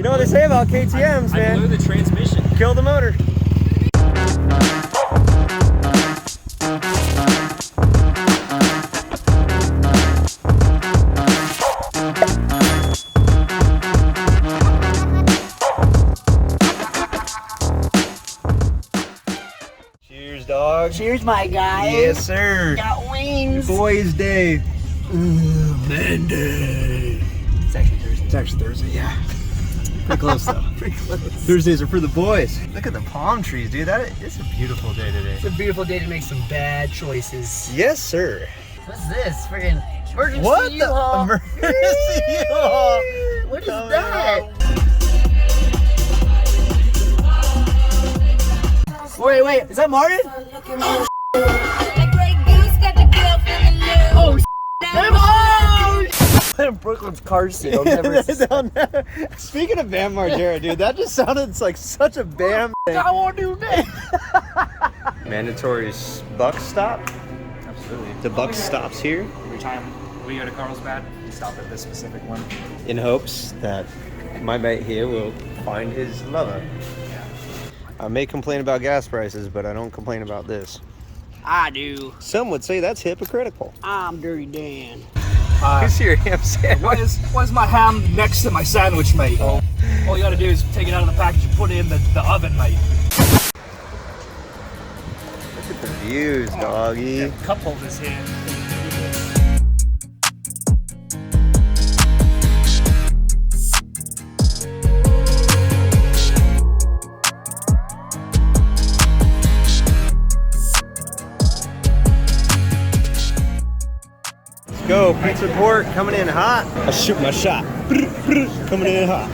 You know what they say about KTMs, man? I blew the transmission. Kill the motor. Cheers, dog. Cheers, my guy. Yes, sir. Got wings. Boys' Day. Man Day. It's actually Thursday. It's actually Thursday, yeah. Pretty close though. Pretty close. Thursdays are for the boys. Look at the palm trees, dude. It's a beautiful day today. It's a beautiful day to make some bad choices. Yes, sir. What's this? Friggin' emergency What U-Haul. the emergency U-Haul? What is that? Wait, is that Martin? Oh, Brooklyn's car seat. I'll never Speaking of Bam Margera, dude, that just sounded like such a Bam thing. I won't do that. Mandatory buck stop. Absolutely. The buck stops here Every time we go to Carlsbad, we stop at this specific one. in hopes that my mate here will find his lover. I may complain about gas prices, but I don't complain about this. I do. Some would say that's hypocritical. I'm Dirty Dan. Who's your ham sandwich? Why is my ham next to my sandwich, mate? All you gotta do is take it out of the package and put it in the oven, mate. Look at the views, doggy. Yeah, cup holders here. Go, pizza pork coming in hot. I shoot my shot. Coming in hot.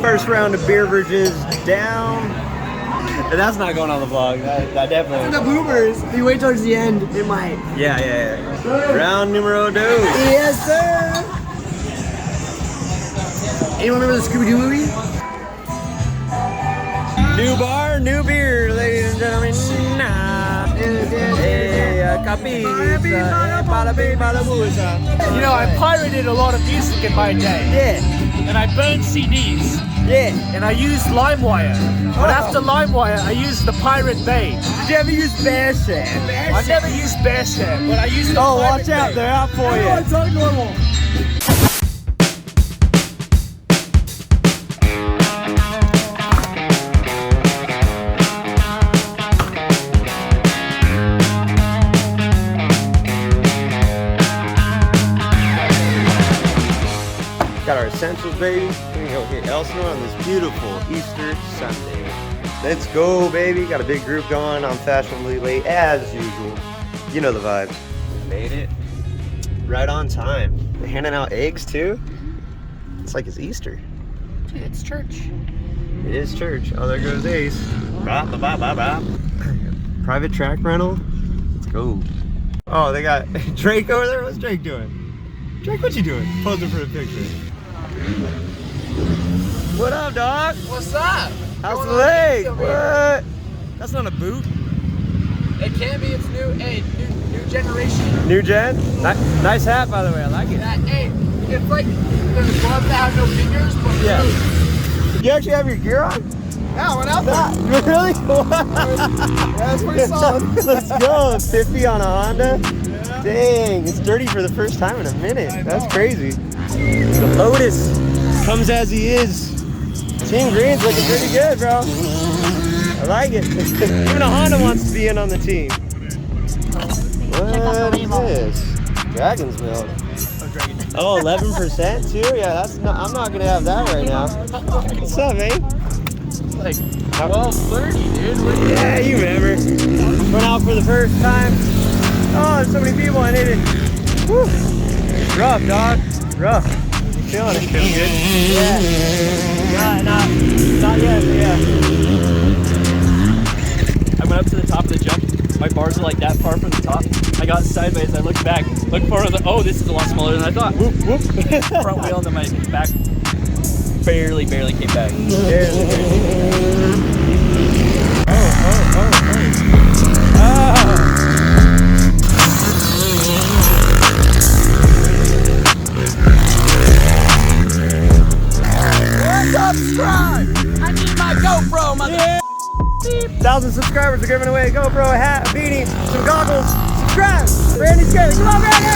First round of beverages down. And that's not going on the vlog. That definitely. The boomers. If you wait towards the end, it might. Yeah. Round numero dos. Yes, sir. Anyone remember the Scooby-Doo movie? New bar, new beer, ladies and gentlemen. You know, I pirated a lot of music in my day. Yeah. And I burned CDs. Yeah. And I used LimeWire. But after LimeWire, I used the Pirate Bay. Did you ever use Bearsham? I never used Bearsham, but I used the Oh, Pirate watch out, Bay. they're out for you. It's not normal. Got our essentials, baby. We're gonna go hit Elsinore on this beautiful Easter Sunday. Let's go, baby. Got a big group going. I'm fashionably late as usual. You know the vibes. Made it right on time. They're handing out eggs too. It's like it's Easter. It's church. It is church. Oh, there goes Ace. Private track rental. Let's go. Oh, they got Drake over there. What's Drake doing? Drake, what you doing? Posing for a picture. What up, dog? What's up? How's the leg? What? That's not a boot. It can be. It's new. Hey, new generation. New gen? Nice hat, by the way. I like it. Hey, it's like there's gloves that have no fingers, but Yeah. You actually have your gear on? yeah, I went out there. Really? Yeah, that's pretty solid. Let's go. 50 on a Honda? Yeah. Dang, it's dirty for the first time in a minute. That's crazy. The Lotus comes as he is. Team Green's looking pretty good, bro. I like it. Even a Honda wants to be in on the team. What is this? Dragon's milk. Oh, 11% too? Yeah, that's not, I'm not gonna have that right now. What's up, man? Like 12:30, dude. Yeah, you remember. Went out for the first time. Oh, there's so many people, I need it. Whew. It's rough, dog. It's rough. You feeling it? Feeling good? Yeah. Not yet, but yeah. I went up to the top of the jump. My bars are like that far from the top. I got sideways. I looked back. Looked forward. Oh, this is a lot smaller than I thought. Whoop, whoop. Front wheel, and then my back barely came back. Subscribe! I need my GoPro, mother. Yeah. 1,000 subscribers are giving away a GoPro, a hat, a beanie, some goggles. Subscribe! Randy's good. Come on, Randy!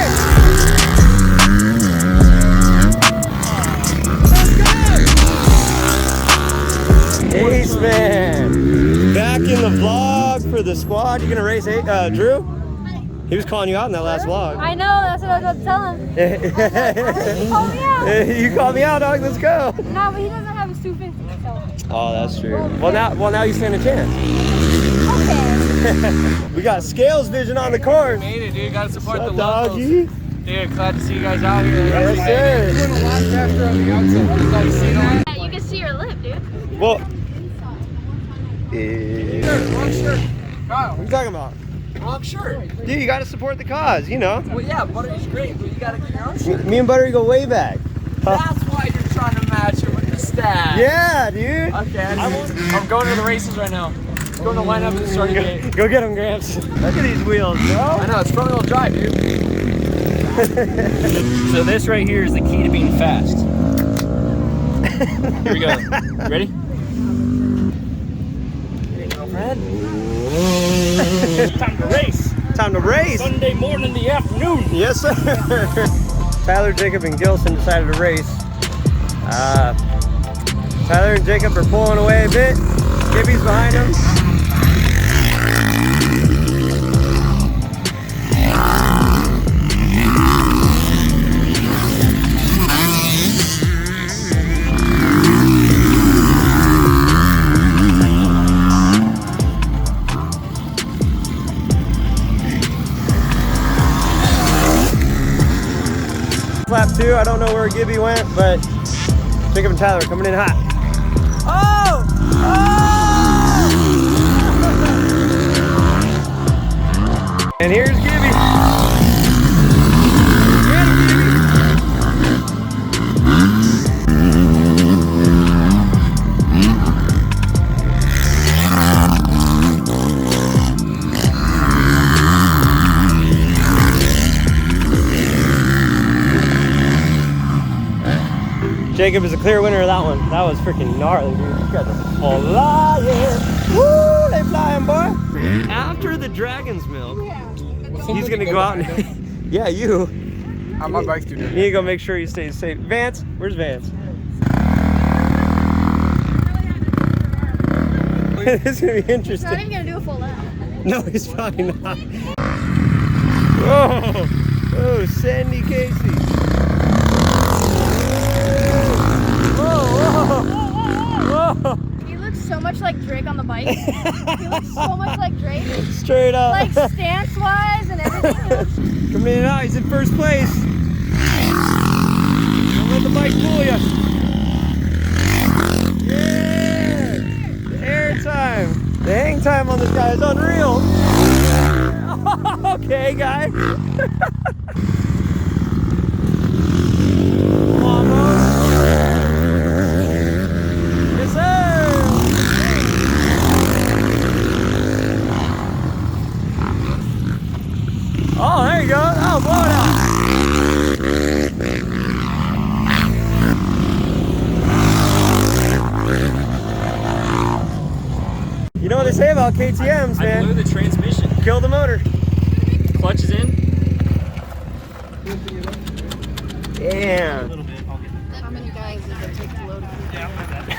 Ace man, back in the vlog for the squad. You gonna race Drew? He was calling you out in that last vlog. I know, that's what I was about to tell him. He called me out. You called me out, dog. Let's go. No, but he doesn't have his 250, so. Oh, that's true. Well, now you stand a chance. Okay. We got Scales Vision on the course. Made it, dude. Gotta support What's the up, locals. doggy? Dude, glad to see you guys out here. Yes, sir. Doing a lot faster on the outside. Glad to see that. Yeah, you can see your lip, dude. Well, Wrong shirt. Kyle, what are you talking about? wrong shirt. Dude, you gotta support the cause, you know. Well, yeah, Buttery's great, but you gotta get your own shirt. Me and Buttery go way back. That's why you're trying to match it with the staff. Yeah, dude. Okay, I'm going to the races right now. I'm going to line up at the starting gate. Go get them, Gramps. Look at these wheels, I bro. know, it's front wheel drive, dude. So this right here is the key to being fast. Here we go. You ready? Time to race. Time to race. Sunday morning in the afternoon. Yes, sir. Tyler, Jacob, and Gilson decided to race. Tyler and Jacob are pulling away a bit. Gibby's behind them. Lap 2, I don't know where Gibby went, but Jacob and Tyler are coming in hot. Oh! Oh! And here's Gibby. Get him, Gibby. Jacob is a clear winner of that one. That was freaking gnarly, dude. You guys are flying. Woo, they flying, boy. After the Dragon's Milk, he's gonna go out and, yeah, you. My bike's too You good. need to go make sure he stays safe. Vance, where's Vance? This is gonna be He's not interesting. even gonna do a full lap. No, he's probably not. Whoa, oh, Sandy Casey. Whoa. He looks so much like Drake on the bike. He looks so much like Drake. Straight up. Like stance-wise and everything. He looks... Coming in and out, he's in first place. Don't let the bike fool you. Yeah! The air time. The hang time on this guy is unreal. Okay, guy. Almost. Yes, sir. Oh, there you go. Oh, blow it out. You know what they say about KTMs, I blew man? the transmission. Kill the motor. Clutch is in. Damn. A little bit. I'll get it. How many guys does it take to load a Yeah, I got that.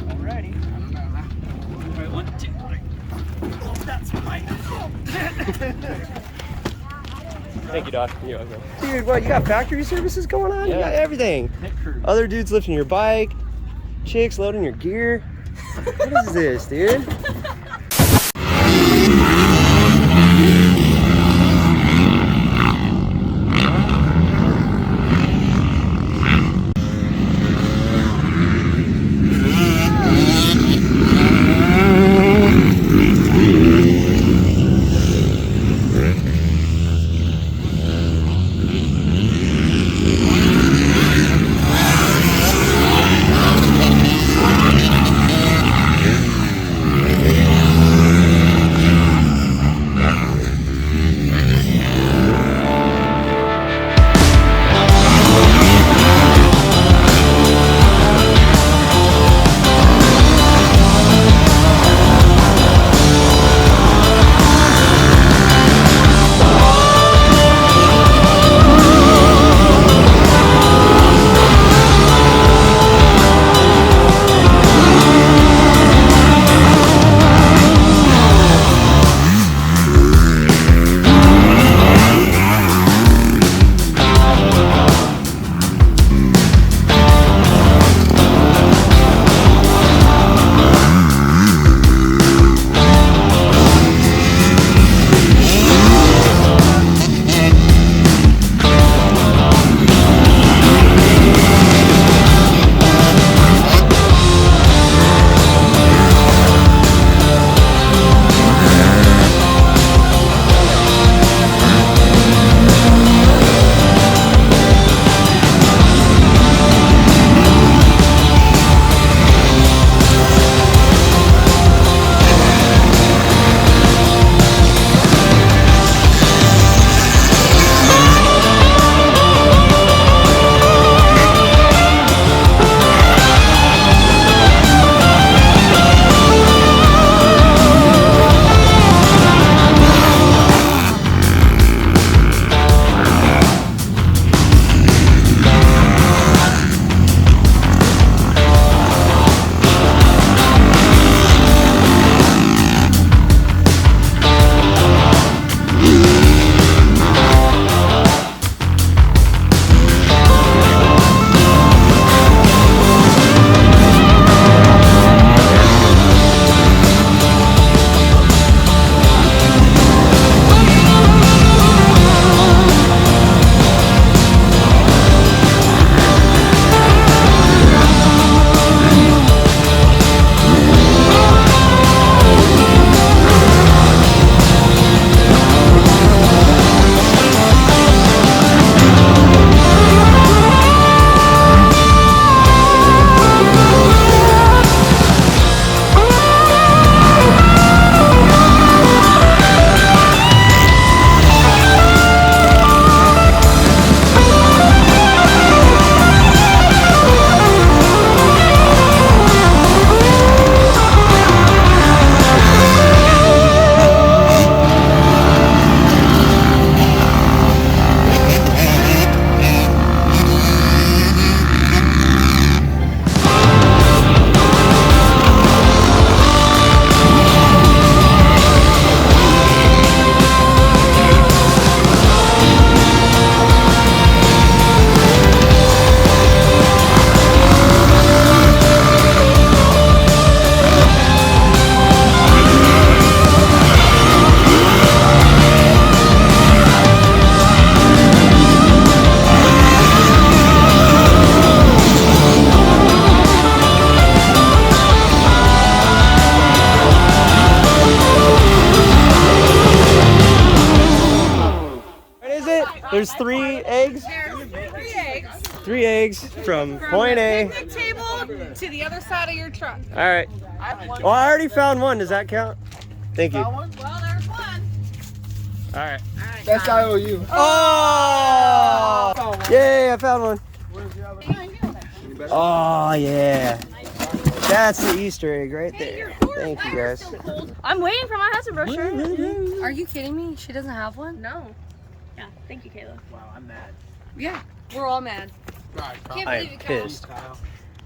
Alrighty. Alright, 1, 2, 3. Oh, that's mine. Thank you, Doc. You're welcome. Dude, what? You got factory services going on? You Yeah. got everything. Pit crew. Other dudes lifting your bike, chicks loading your gear. What is this, dude? there's 3 eggs? There's 3 eggs. 3 eggs from point A. Picnic table to the other side of your truck. All right. Oh, I already found one. Does that count? Thank you. Well, there's one. All right. That's IOU. Oh! Yay, I found one. Oh, yeah. That's the Easter egg right there. Thank you, guys. I'm waiting for my Hudson brochure. Are you kidding me? She doesn't have one? No. Yeah, thank you, Kayla. Wow, I'm mad. Yeah, we're all mad. Can't I believe am it, Kyle. pissed.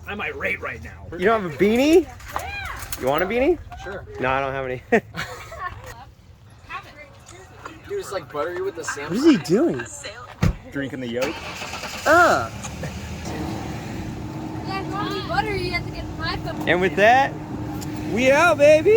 I'm irate right now. You don't have a beanie? You want a beanie? Sure. No, I don't have any. Dude, it's like buttery with the What salmon. is he doing? Drinking the yolk. Yeah, if you want to be butter, you have to get 5 cups. And with that, we out, baby!